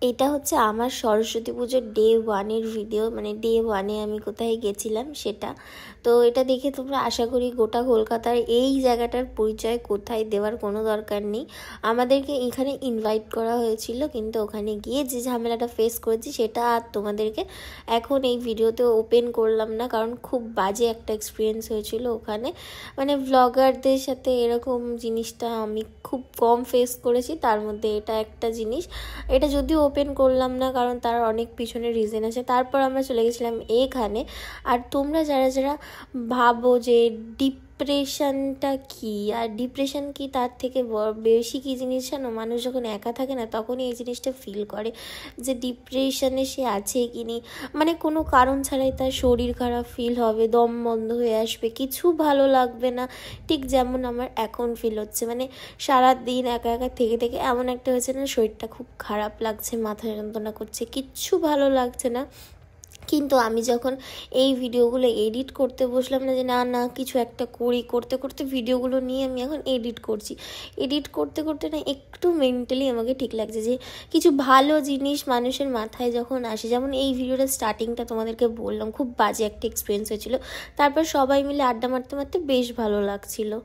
এটা হচ্ছে আমার সরস্বতী পুজোর ডে ওয়ানের ভিডিও, মানে ডে ওয়ানে আমি কোথায় গেছিলাম সেটা। তো এটা দেখে তোমরা আশা করি গোটা কলকাতার এই জায়গাটার পরিচয় কোথায় দেওয়ার কোনো দরকার নেই। আমাদেরকে এখানে ইনভাইট করা হয়েছিল, কিন্তু ওখানে গিয়ে যে ঝামেলাটা ফেস করেছি সেটা আর তোমাদেরকে এখন এই ভিডিওতে ওপেন করলাম না, কারণ খুব বাজে একটা এক্সপিরিয়েন্স হয়েছিল ওখানে। মানে ব্লগারদের সাথে এরকম জিনিসটা আমি খুব কম ফেস করেছি, তার মধ্যে এটা একটা জিনিস। এটা যদিও ওপেন করলাম না কারণ তার অনেক পিছনে রিজন আছে। তারপর আমরা চলে গেছিলাম এখানে। আর তোমরা যারা যারা ভাবো যে ডিপ্রেশনটা কী আর ডিপ্রেশন কি, তার থেকে বেশি কী জিনিস জানো, মানুষ যখন একা থাকে না তখনই এই জিনিসটা ফিল করে যে ডিপ্রেশনে সে আছে কি নেই। মানে কোনো কারণ ছাড়াই তার শরীর খারাপ ফিল হবে, দম বন্ধ হয়ে আসবে, কিছু ভালো লাগবে না। ঠিক যেমন আমার এখন ফিল হচ্ছে, মানে সারাদিন একা একা থেকে থেকে এমন একটা হয়েছে না, শরীরটা খুব খারাপ লাগছে, মাথা যন্ত্রণা করছে, কিচ্ছু ভালো লাগছে না। কিন্তু আমি যখন এই ভিডিওগুলো এডিট করতে বসলাম না, যে না না কিছু একটা করি, করতে করতে ভিডিওগুলো নিয়ে আমি এখন এডিট করছি। এডিট করতে করতে না একটু মেন্টালি আমাকে ঠিক লাগছে যে কিছু ভালো জিনিস মানুষের মাথায় যখন আসে, যেমন এই ভিডিওটা স্টার্টিংটা তোমাদেরকে বললাম খুব বাজে একটা এক্সপিরিয়েন্স হয়েছিল, তারপর সবাই মিলে আড্ডা মারতে মারতে বেশ ভালো লাগছিলো।